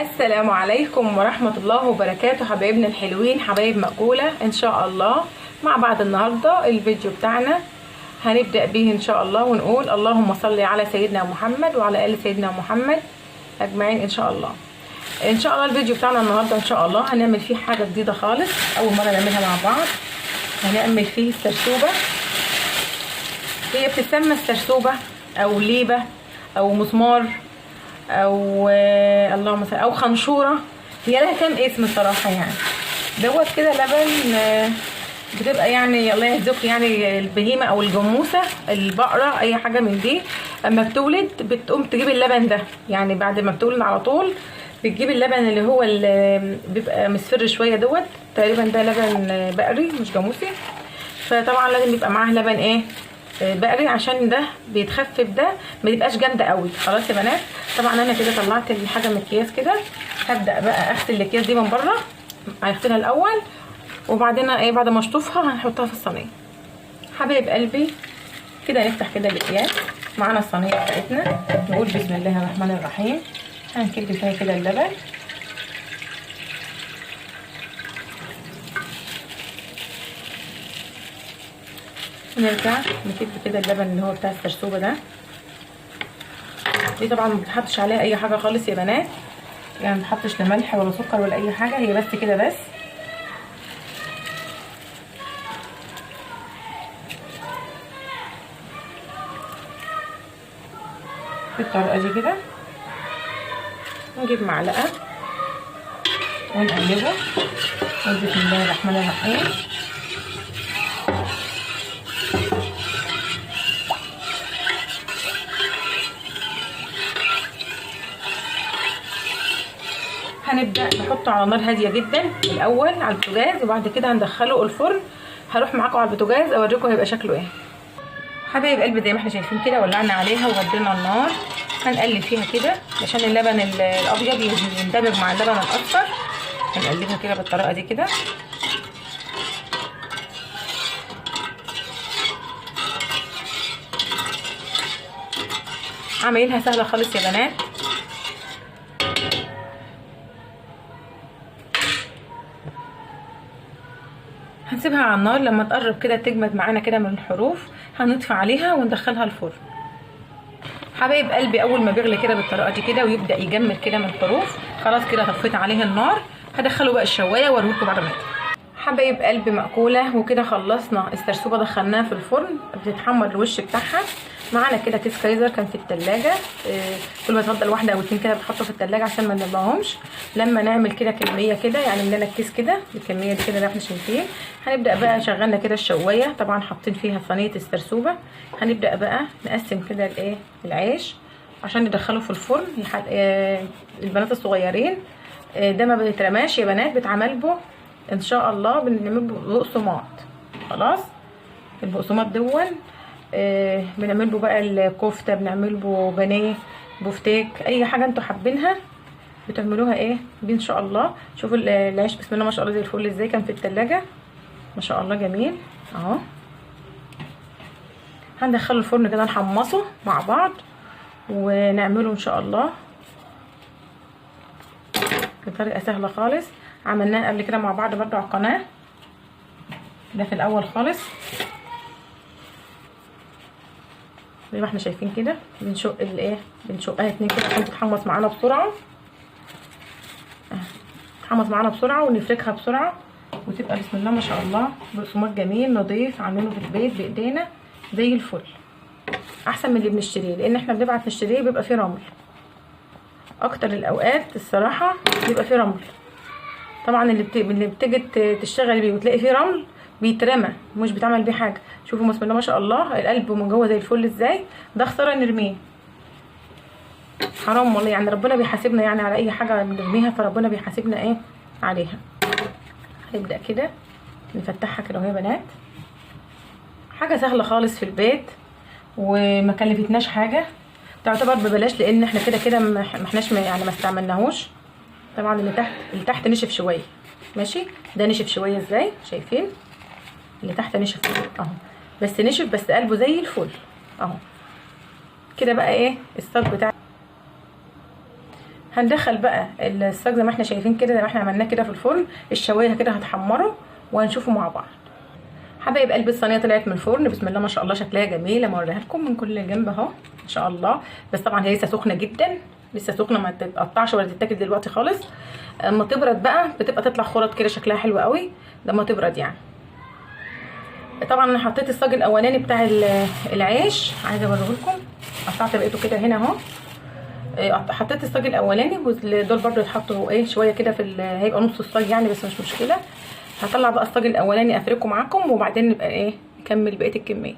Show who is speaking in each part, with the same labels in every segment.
Speaker 1: السلام عليكم ورحمة الله وبركاته حبايبنا الحلوين، حبايب مأكولة ان شاء الله. مع بعض النهاردة الفيديو بتاعنا هنبدأ به ان شاء الله، ونقول اللهم صل على سيدنا محمد وعلى آل سيدنا محمد اجمعين ان شاء الله. ان شاء الله الفيديو بتاعنا النهاردة ان شاء الله هنعمل فيه حاجة جديدة خالص، اول مرة نعملها مع بعض. هنعمل فيه السرسوبة، هي بتسمى السرسوبة او ليبة او مسمار او اللهم صل او خنشوره، هي لها كام اسم صراحه يعني. دوت كده لبن بتبقى يعني الله يهديك يعني البهيمه او الجاموسه البقره اي حاجه من دي، اما بتولد بتقوم تجيب اللبن ده، يعني بعد ما بتولد على طول بتجيب اللبن اللي هو اللي بيبقى مصفر شويه دوت، تقريبا ده لبن بقري مش جاموسي. فطبعا لازم يبقى معاه لبن ايه بقري، عشان ده بيتخفف، ده ما يبقاش جامده قوي. خلاص يا بنات، طبعا انا كده طلعت الحاجه من الكياس كده، هبدا بقى اغسل الاكياس دي من بره، هغسلها الاول وبعدين ايه بعد ما اشطفها هنحطها في الصينيه. حبايب قلبي كده نفتح كده الاكياس، معانا الصينيه بتاعتنا، نقول بسم الله الرحمن الرحيم. هنكب فيها كده اللبن، ونرجع نكب كده اللبن اللي هو بتاع السرسوبه ده. دي طبعا ما بتحطش عليها اي حاجه خالص يا بنات، يعني ما بتحطش لا ملح ولا سكر ولا اي حاجه، هي بس كده بس. بالطريقه دي كده نجيب معلقه ونقلبه، بسم الله الرحمن الرحيم. هنبدا نحطه على نار هاديه جدا الاول على البوتاجاز، وبعد كده هندخله الفرن. هروح معاكم على البوتاجاز اوريكم هيبقى شكله ايه. حبايب قلبي زي ما احنا شايفين كده ولعنا عليها وغدينا النار، هنقلب فيها كده عشان اللبن الابيض يندمج مع اللبن الاصفر. هنقلبها كده بالطريقه دي كده. عمايلها سهله خالص يا بنات. هنسيبها على النار لما تقرب كده تجمد معانا كده من الحروف، هنطفي عليها وندخلها الفرن. حبايب قلبي اول ما بيغلي كده بالطريقه دي كده ويبدا يجمد كده من الحروف، خلاص كده طفيت عليه النار، هدخله بقى الشوايه واوريكم بعد ما حبايب قلبي مأكوله. وكده خلصنا السرسوبه، دخلناها في الفرن بتتحمر الوش بتاعها. معانا كده كيس كايزر كان في التلاجة، كل ما تفضل واحده او اتنين كده بتحطه في التلاجة عشان ما نضيعهمش. لما نعمل كده كميه كده، يعني ملينا الكيس كده بالكميه دي كده اللي احنا شايفين. هنبدا بقى شغلنا كده الشوايه، طبعا حاطين فيها صينيه السرسوبه. هنبدا بقى نقسم كده الايه العيش عشان ندخله في الفرن. البنات الصغيرين ده ما بيترماش يا بنات، بيتعمل به ان شاء الله بنعمل بقسماط. خلاص البقسماط دون بنعمل له بقى الكفته، بنعمل له بانيه، بفتيك، اي حاجه انتوا حابينها بتعملوها ايه بيه ان شاء الله. شوفوا العيش بسم الله ما شاء الله زي الفل ازاي، كان في التلاجة ما شاء الله جميل اهو. هندخله الفرن كده نحمصه مع بعض ونعمله ان شاء الله بطريقه سهله خالص. عملناه قبل كده مع بعض برضو على القناه، ده في الاول خالص زي ما احنا شايفين كده. بنشق الايه بنشقها اتنين كده عشان تتحمص معانا بسرعه، تتحمص معانا بسرعه ونفركها بسرعه وتبقى بسم الله ما شاء الله بقسماط جميل نضيف عاملينه في البيت بايدينا زي الفل، احسن من اللي بنشتريه، لان احنا بنبعت نشتريه بيبقى فيه رمل. اكتر الاوقات الصراحه بيبقى فيه رمل. طبعا اللي بتيجي تشتغل بيه وتلاقي فيه رمل بيترمى مش بتعمل بيه حاجه. شوفوا بسم الله ما شاء الله القلب من جوه زي الفل ازاي، ده خساره نرميه، حرام والله. يعني ربنا بيحاسبنا يعني على اي حاجه بنرميها، فربنا بيحاسبنا ايه عليها. هنبدا كده نفتحها كده اهو يا بنات، حاجه سهله خالص في البيت وما كلفتناش حاجه، تعتبر ببلاش، لان احنا كده كده ما احناش يعني ما استعملناهوش. طبعا اللي تحت نشف شويه، ماشي، ده نشف شويه ازاي شايفين، اللي تحت نشف اهو، بس نشف بس قلبه زي الفل اهو كده. بقى ايه الصاج بتاع هندخل بقى الصاج زي ما احنا شايفين كده، زي ما احنا عملناه كده في الفرن. الشوايه كده هتحمره وهنشوفه مع بعض. حبايب قلب الصينيه طلعت من الفرن، بسم الله ما شاء الله شكلها جميله. اوريها لكم من كل جنب اهو ان شاء الله. بس طبعا هي لسه سخنه جدا، لسه سخنه، ما تتقطعش ولا تتاكل دلوقتي خالص. اما تبرد بقى بتبقى تطلع خرط كده شكلها حلو قوي لما تبرد يعني. طبعا انا حطيت الصاج الاولاني بتاع العيش، عايزه اوريه لكم. قطعت بقيته كده هنا اهو. حطيت الصاج الاولاني، ودول برده يتحطوا ايه شويه كده في هيبقى نص الصاج يعني، بس مش مشكله. هطلع بقى الصاج الاولاني افركه معاكم، وبعدين نبقى ايه نكمل بقيه الكميه.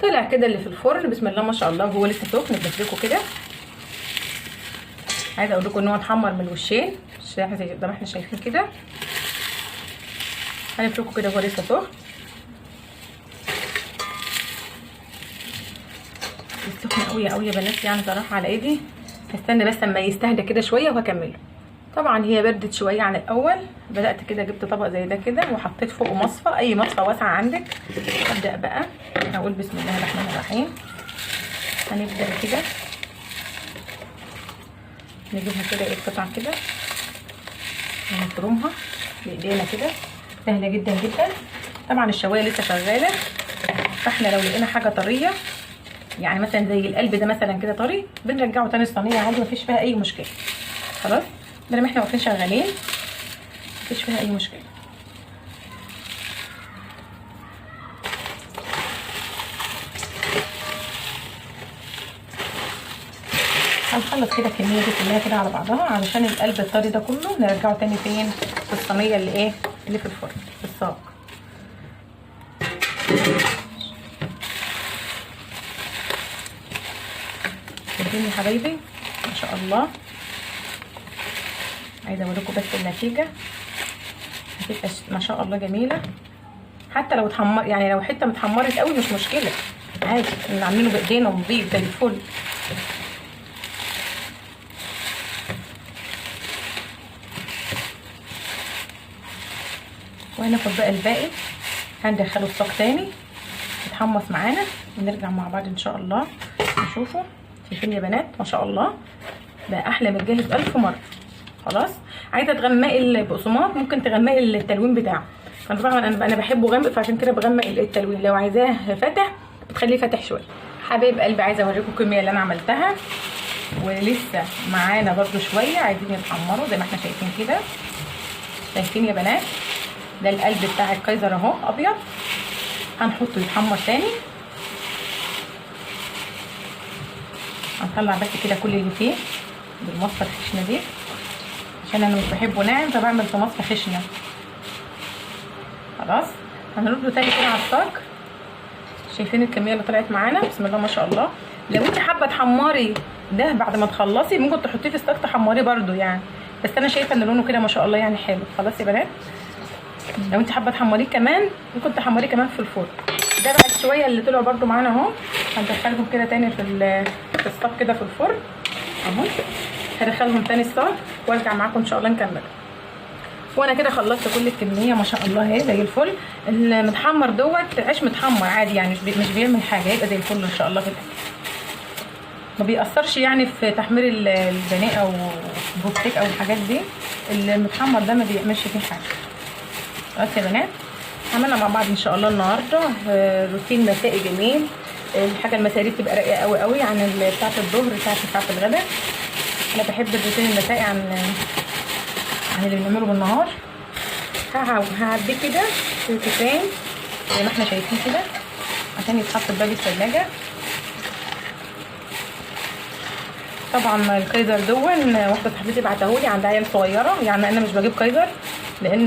Speaker 1: طلع كده اللي في الفرن بسم الله ما شاء الله، وهو لسه سخن بفركه كده. عايزه اقول لكم ان هو اتحمر من الوشين زي ما احنا شايفين كده. هنفركه كده وهو لسه سخن. سخن قوي قوي يا بنات يعني صراحه على ايدي. هستنى بس اما يستهدى كده شويه وهكمله. طبعا هي بردت شويه عن الاول. بدات كده جبت طبق زي ده كده وحطيت فوقه مصفى، اي مصفى واسعه عندك. ابدا بقى اقول بسم الله الرحمن الرحيم. هنبدا كده نجيبها كده ايه قطع كده ونفرمها بايدينا كده، سهله جدا جدا. طبعا الشوايه لسه شغاله، فاحنا لو لقينا حاجه طريه يعني مثلا زي القلب ده مثلا كده طري، بنرجعه تاني الصينيه عادي مفيش فيها اي مشكله. خلاص بدل ما احنا واقفين شغالين مفيش فيها اي مشكله. هنخلص كده الكميه دي كلها كده على بعضها، علشان القلب الطري ده كله نرجعه تاني فين في الصينيه اللي ايه اللي في الفرن في الصاج. شايفين يا حبايبي ما شاء الله. عايزه اوريكم بس النتيجه هتبقى ما شاء الله جميله. حتى لو اتحمر يعني لو حته متحمرت قوي مش مشكله عادي، اللي عاملينه بايدينا ونضيف زي الفل. وهناخد بقى الباقي هندخله الصاج تاني يتحمص معانا ونرجع مع بعض ان شاء الله نشوفه. شايفين يا بنات ما شاء الله بقى احلى من الجاهز 1000 مره. خلاص عايزه تغمقي البقسماط ممكن تغمقي التلوين بتاعه، طبعا انا بحبه غامق فعشان كده بغمق التلوين. لو عايزاه فاتح بتخليه فاتح شويه. حبايب قلبي عايزه اوريكم الكميه اللي انا عملتها، ولسه معانا برده شويه عايزين يتحمروا زي ما احنا شايفين كده. شايفين يا بنات ده القلب بتاع الكايزر اهو ابيض، هنحطه يتحمر تاني. هنطلع بس كده كل اللي فيه بالمصفى الخشنه دي، عشان انا مش بحبه ناعم فبعمل في مصفى خشنه. خلاص هنرده تاني كده على الصاج. شايفين الكميه اللي طلعت معانا بسم الله ما شاء الله. لو انت حابه تحمري ده بعد ما تخلصي ممكن تحطيه في الصاج تحمريه برده يعني، بس انا شايفه ان لونه كده ما شاء الله يعني حلو. خلاص يا بنات لو انت حابه تحمريه كمان ممكن تحمريه كمان في الفرن. ده بقى شويه اللي طلعوا برده معانا اهو، هندخلهم كده تاني في الصاج كده في الفرن اهو. هدخلهم تاني الصاج وارجع معاكم ان شاء الله نكمل. وانا كده خلصت كل الكميه ما شاء الله اهي زي الفل. المتحمر دوت عيش متحمر عادي يعني مش بيعمل حاجه، هيبقى زي الفل ان شاء الله في الاكل. ما بيأثرش يعني في تحمير البانيه او البوفتيك او الحاجات دي. المتحمر ده ما بيعملش فيه حاجه. خلاص يا بنات عملنا مع بعض ان شاء الله النهارده روتين مسائي جميل. الحاجه المسائيه دي بتبقى رايقه قوي قوي عن بتاعه الظهر بتاعه الغداء. انا بحب الروتين المسائي عن اللي بنعمله بالنهار. هعبيه كده في كيسين زي ما احنا شايفين كده عشان يتحط في باب الثلاجه. طبعا الكايزر دون واحده صاحبتي بعتهولي عندها عيال صغيره، يعني انا مش بجيب كايزر لان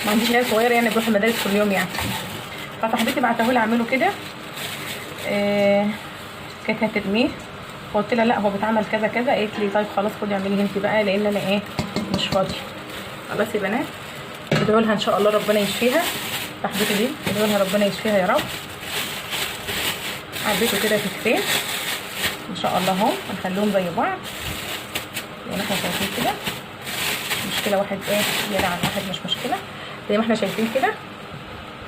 Speaker 1: ما عنديش عيال صغيره يعني بروح المدارس كل يوم يعني، فصاحبتي بعتهولي اعمله كده. كانت هترميه فقلت لها لا هو بيتعمل كذا كذا، قالت لي طيب خلاص خدي اعمليه انت بقى لان انا ايه مش فاضيه. خلاص يا بنات ادعوا لها ان شاء الله ربنا يشفيها، صاحبتي دي ادعوا لها ربنا يشفيها يا رب. عبيته كده في كفين ان شاء الله اهو، هنخليهم زي بعض زي ما احنا شايفين كده. مشكله واحد ايه زياده عن واحد مش مشكله زي ما احنا شايفين كده.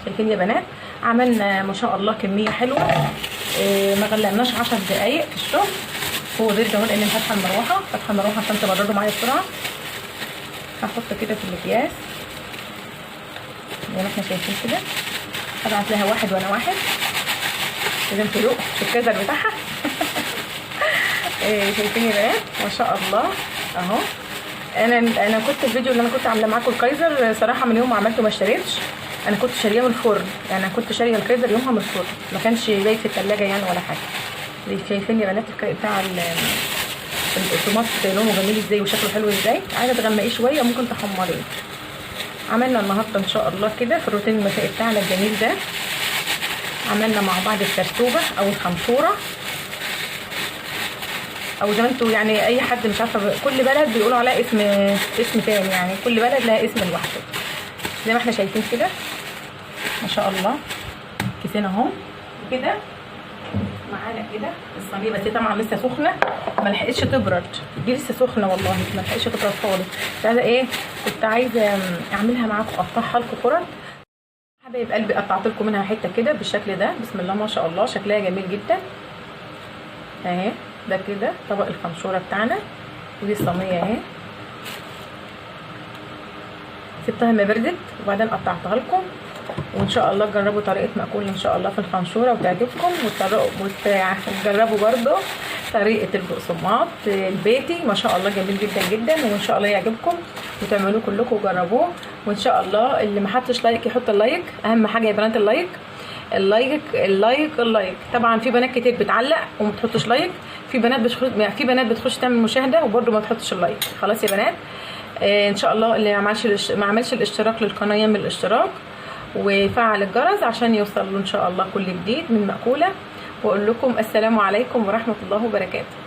Speaker 1: شايفين يا بنات عملنا ما شاء الله كميه حلوه. ما غلقناش 10 دقايق في الشغل هو ضد اهو لان فاتحه المروحه عشان تبرده معايا بسرعه. هحط كده في الاكياس زي ما احنا شايفين كده. طبعا فيها واحد وانا واحد لازم تدوق في الكزر بتاعها. شايفين يا بنات ما شاء الله اهو. انا كنت الفيديو اللي انا كنت عامله معاكم الكايزر صراحه من يوم ما عملته ما اشتريتش. انا كنت شاريه من الفرن، يعني انا كنت شاريه الكايزر يومها من الفرن، ما كانش جاي في الثلاجه يعني ولا حاجه. شايفين يا بنات بتاع الطماط لونه جميل ازاي وشكله حلو ازاي. عايزه تغمقيه شويه ممكن تحمريه. عملنا النهارده ان شاء الله كده في الروتين المسائي بتاعنا الجميل ده، عملنا مع بعض السرسوبه او الخمشوره او زي ما انتوا يعني اي حد مش عارفه، كل بلد بيقولوا عليها اسم تاني، يعني كل بلد لها اسم لوحده. زي ما احنا شايفين كده ما شاء الله. كيسين اهو كده معانا كده الصينيه، بس طبعا لسه سخنه ما لحقتش تبرد، دي لسه سخنه والله ما لحقتش تبرد خالص. عايزه ايه، كنت عايزه اعملها معاكم، اقطعها لكم كرات. حبايب قلبي قطعت لكم منها حته كده بالشكل ده، بسم الله ما شاء الله شكلها جميل جدا اهي. ده كده طبق الخمشوره بتاعنا، ودي الصينيه اهي. سبتها ما بردت وبعدين قطعتها لكم، وان شاء الله تجربوا طريقه مأكول ان شاء الله في الخمشوره وتعجبكم، وتجربوا برده طريقه البقسماط البيتي ما شاء الله جميل جدا جدا، وان شاء الله يعجبكم وتعملوه كلكم وجربوه. وان شاء الله اللي ما حطش لايك يحط اللايك، اهم حاجه يا بنات اللايك اللايك اللايك اللايك. طبعا في بنات كتير بتعلق وما بتحطش لايك، في بنات بتخش تعمل مشاهده وبرده ما تحطش اللايك. خلاص يا بنات ان شاء الله اللي ما عملش الاشتراك للقناه يعمل الاشتراك وفعل الجرس عشان يوصل له ان شاء الله كل جديد من مأكولة. واقول لكم السلام عليكم ورحمه الله وبركاته.